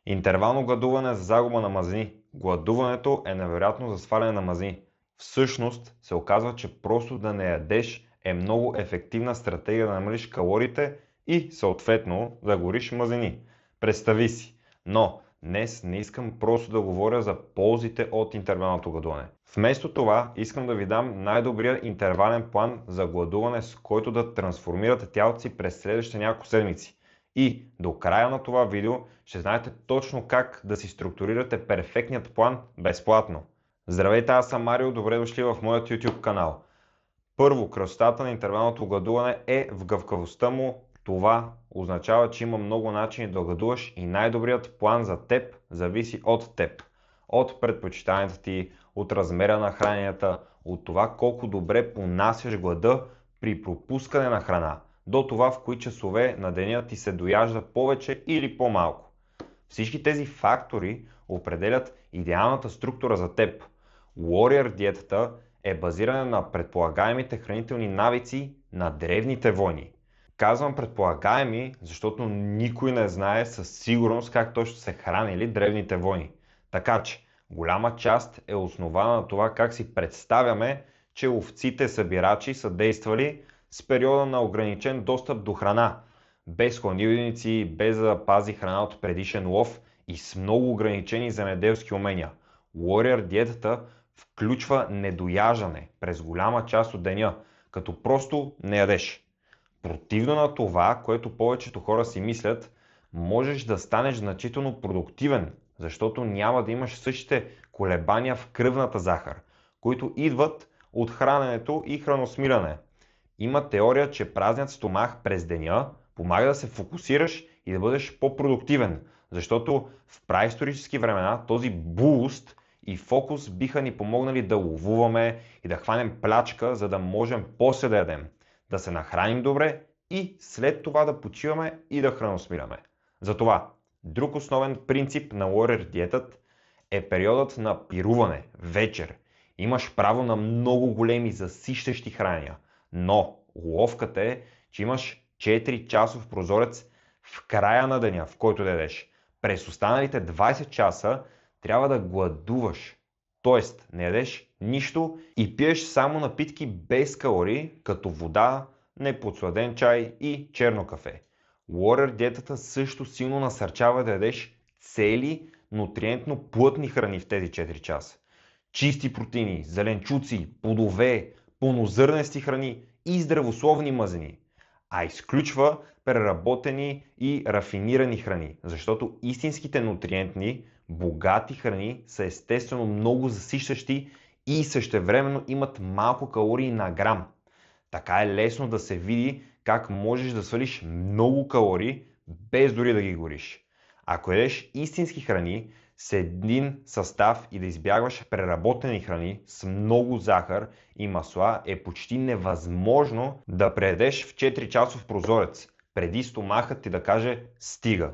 Интервално гладуване за загуба на мазнини. Гладуването е невероятно за сваляне на мазнини. Всъщност се оказва, че просто да не ядеш е много ефективна стратегия да намалиш калориите и съответно да гориш мазнини. Представи си. Но днес не искам просто да говоря за ползите от интервалното гладуване. Вместо това искам да ви дам най-добрия интервален план за гладуване, с който да трансформирате тялото си през следващите няколко седмици. И до края на това видео ще знаете точно как да си структурирате перфектният план безплатно. Здравейте, аз съм Марио, добре дошли в моят YouTube канал. Първо, красотата на интервалното гладуване е в гъвкавостта му. Това означава, че има много начини да гладуваш и най-добрият план за теб зависи от теб. От предпочитанията ти, от размера на храненията, от това колко добре понасяш глада при пропускане на храна, до това в кои часове на деня ти се дояжда повече или по-малко. Всички тези фактори определят идеалната структура за теб. Warrior диетата е базирана на предполагаемите хранителни навици на древните войни. Казвам предполагаеми, защото никой не знае със сигурност как точно се хранили древните войни. Така че голяма част е основана на това как си представяме, че ловците събирачи са действали с периода на ограничен достъп до храна, без хладилници, без да пази храна от предишен лов и с много ограничени земеделски умения. Warrior диетата включва недояждане през голяма част от деня, като просто не ядеш. Противно на това, което повечето хора си мислят, можеш да станеш значително продуктивен, защото няма да имаш същите колебания в кръвната захар, които идват от храненето и храносмиляне. Има теория, че празният стомах през деня помага да се фокусираш и да бъдеш по-продуктивен, защото в праисторически времена този буст и фокус биха ни помогнали да ловуваме и да хванем плячка, за да можем после да ядем, да се нахраним добре и след това да почиваме и да храносмиляме. Затова, друг основен принцип на Warrior диетът е периодът на пируване, вечер. Имаш право на много големи засищащи хранения, но уловката е, че имаш 4 часов прозорец в края на деня, в който да ядеш. През останалите 20 часа трябва да гладуваш, т.е. не ядеш нищо и пиеш само напитки без калории, като вода, неподсладен чай и черно кафе. Warrior диетата също силно насърчава да ядеш цели, нутриентно плътни храни в тези 4 часа. Чисти протеини, зеленчуци, плодове, пълнозърнести храни и здравословни мазнини, а изключва преработени и рафинирани храни, защото истинските нутриентни, богати храни са естествено много засищащи и същевременно имат малко калории на грам. Така е лесно да се види как можеш да свалиш много калории без дори да ги гориш. Ако ядеш истински храни с един състав и да избягваш преработени храни с много захар и масла, е почти невъзможно да преядеш в 4 часов прозорец, преди стомахът ти да каже стига.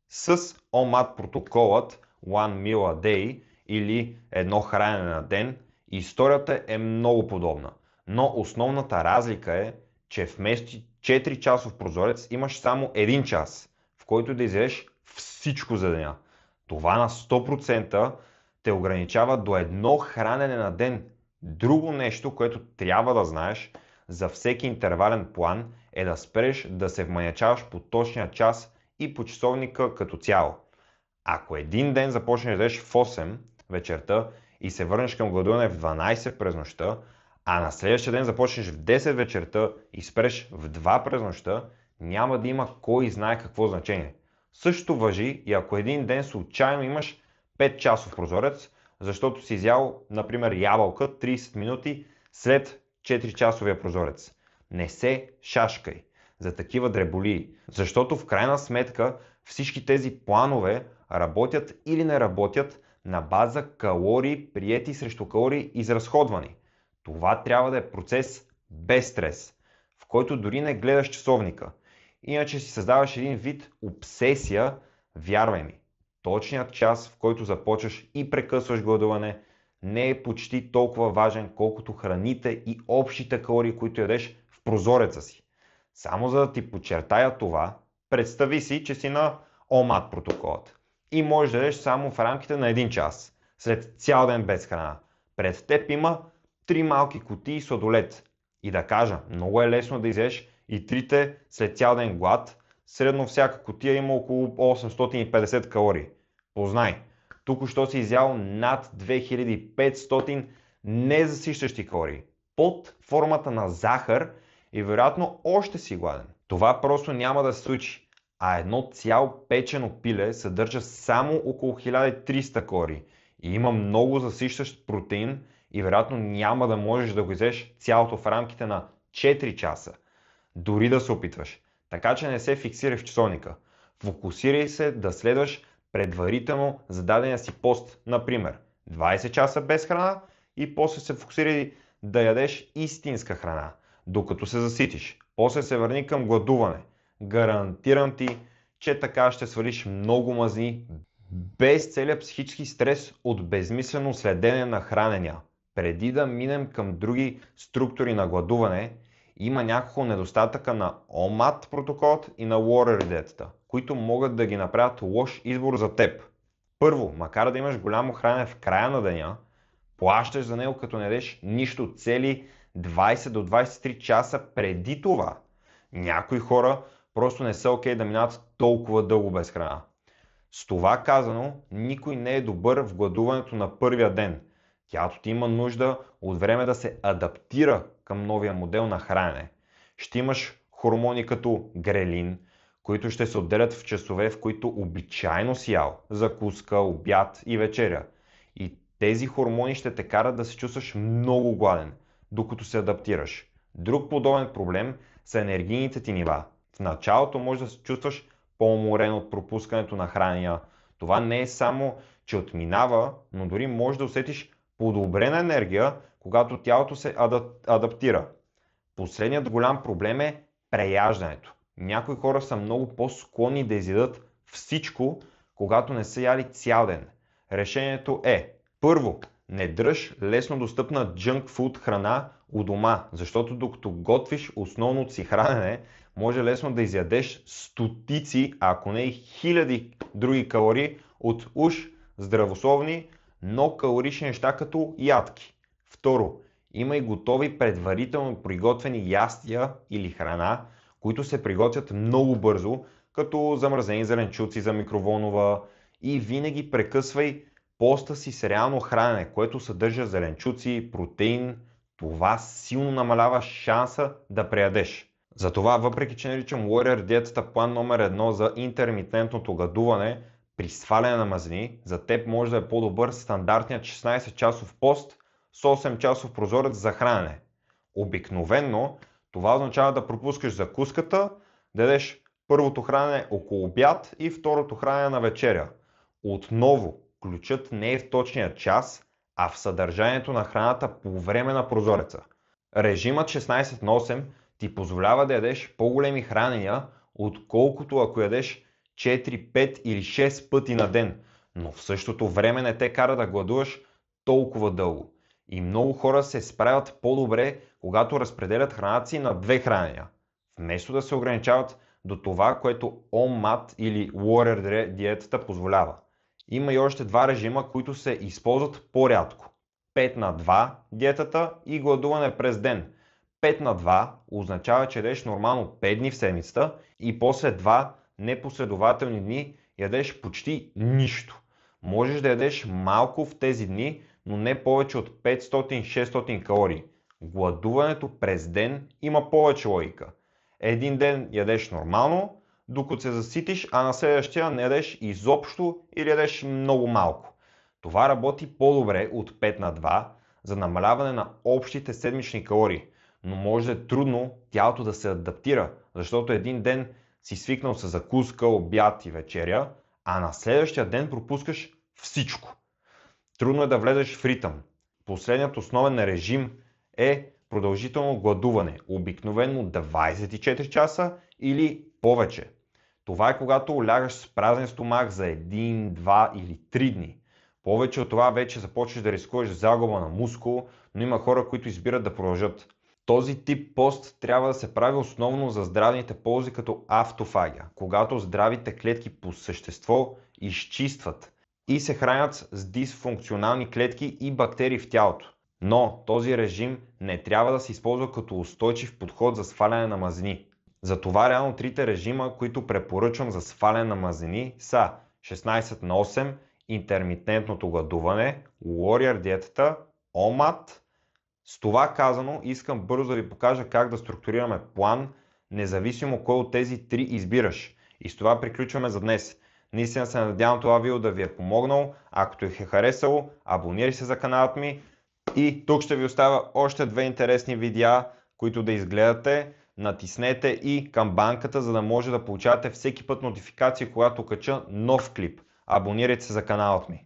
С ОМАД протоколът One Meal a Day или едно хранене на ден, историята е много подобна, но основната разлика е, че вместо 4 часов прозорец имаш само 1 час, в който да изядеш всичко за деня. Това на 100% те ограничава до едно хранене на ден. Друго нещо, което трябва да знаеш за всеки интервален план, е да спреш да се вманячаваш по точния час и по часовника като цяло. Ако един ден започнеш да ядеш в 8 вечерта и се върнеш към гладуване в 12 през нощта, а на следващия ден започнеш в 10 вечерта и спреш в 2 през нощта, няма да има кой знае какво значение. Същото важи и ако един ден случайно имаш 5 часов прозорец, защото си изял, например, ябълка 30 минути след 4 часовия прозорец. Не се шашкай за такива дреболии, защото в крайна сметка всички тези планове работят или не работят на база калории, приети срещу калории изразходвани. Това трябва да е процес без стрес, в който дори не гледаш часовника. Иначе си създаваш един вид обсесия, вярвай ми. Точният час, в който започваш и прекъсваш гладуване, не е почти толкова важен, колкото храните и общите калории, които ядеш в прозореца си. Само за да ти подчертая това, представи си, че си на ОМАД протоколът и можеш да ядеш само в рамките на 1 час, след цял ден без храна. Пред теб има 3 малки кутии сладолед. И да кажа, много е лесно да изядеш и трите след цял ден глад. Средно всяка кутия има около 850 калории. Познай, тук-що си изял над 2500 незасищащи калории, под формата на захар и вероятно още си гладен. Това просто няма да се случи, а едно цяло печено пиле съдържа само около 1300 калории и има много засищащ протеин и вероятно няма да можеш да го изеш цялото в рамките на 4 часа. Дори да се опитваш. Така че не се фиксирай в часовника. Фокусирай се да следваш предварително зададения си пост, например 20 часа без храна и после се фокусирай да ядеш истинска храна, докато се заситиш. После се върни към гладуване. Гарантирам ти, че така ще свалиш много мазни, без целият психически стрес от безмислено следене на хранения. Преди да минем към други структури на гладуване, има няколко недостатъка на OMAD протоколът и на Warrior диетата, които могат да ги направят лош избор за теб. Първо, макар да имаш голямо хранене в края на деня, плащаш за него като не ядеш нищо цели 20 до 23 часа преди това. Някои хора просто не са окей да минат толкова дълго без храна. С това казано, никой не е добър в гладуването на първия ден. Тялото ти има нужда от време да се адаптира към новия модел на хранене. Ще имаш хормони като грелин, които ще се отделят в часове, в които обичайно си ял закуска, обяд и вечеря. И тези хормони ще те карат да се чувстваш много гладен, докато се адаптираш. Друг подобен проблем са енергийните ти нива. В началото може да се чувстваш по-уморен от пропускането на хранения. Това не е само, че отминава, но дори може да усетиш подобрена енергия, когато тялото се адаптира. Последният голям проблем е преяждането. Някои хора са много по-склонни да изядат всичко, когато не са яли цял ден. Решението е: първо, не дръж лесно достъпна junk food храна у дома, защото докато готвиш основното си хранене, може лесно да изядеш стотици, ако не и хиляди други калории от уж здравословни, но калорични неща като ядки. Второ, има и готови предварително приготвени ястия или храна, които се приготвят много бързо, като замразени зеленчуци за микроволнова, и винаги прекъсвай поста си с реално хранене, което съдържа зеленчуци, протеин. Това силно намалява шанса да преядеш. Затова, въпреки че наричам Warrior диетата план номер 1 за интермитентното гладуване при сваляне на мазнини, за теб може да е по-добър стандартният 16-часов пост с 8-часов прозорец за хранене. Обикновенно това означава да пропускаш закуската, да ядеш първото хранене около обяд и второто хранене на вечеря. Отново, ключът не е в точния час, а в съдържанието на храната по време на прозореца. Режимът 16/8 ти позволява да ядеш по-големи хранения, отколкото ако ядеш 4, 5 или 6 пъти на ден, но в същото време не те кара да гладуваш толкова дълго. И много хора се справят по-добре, когато разпределят храната си на 2 хранения, вместо да се ограничават до това, което OMAD или Warrior диетата позволява. Има и още 2 режима, които се използват по-рядко. 5/2 диетата и гладуване през ден. 5/2 означава, че ядеш нормално 5 дни в седмицата и после 2 непоследователни дни ядеш почти нищо. Можеш да ядеш малко в тези дни, но не повече от 500-600 калории. Гладуването през ден има повече логика. Един ден ядеш нормално, докато се заситиш, а на следващия не ядеш изобщо или ядеш много малко. Това работи по-добре от 5/2 за намаляване на общите седмични калории, но може да е трудно тялото да се адаптира, защото един ден си свикнал с закуска, обяд и вечеря, а на следващия ден пропускаш всичко. Трудно е да влезеш в ритъм. Последният основен режим е продължително гладуване, обикновено 24 часа или повече. Това е когато лягаш с празен стомах за 1, 2 или 3 дни. Повече от това вече започваш да рискуваш загуба на мускул, но има хора, които избират да продължат. Този тип пост трябва да се прави основно за здравните ползи като автофагия, когато здравите клетки по същество изчистват и се хранят с дисфункционални клетки и бактерии в тялото. Но този режим не трябва да се използва като устойчив подход за сваляне на мазнини. Затова реално трите режима, които препоръчвам за сваляне на мазнини са 16/8, интермитентното гладуване, Warrior диетата, OMAD. С това казано, искам бързо да ви покажа как да структурираме план, независимо кой от тези три избираш. И с това приключваме за днес. Наистина се надявам това видео да ви е помогнало. Ако ти е харесало, абонирай се за каналът ми. И тук ще ви оставя още две интересни видеа, които да изгледате. Натиснете и камбанката, за да може да получавате всеки път нотификации, когато кача нов клип. Абонирайте се за каналът ми.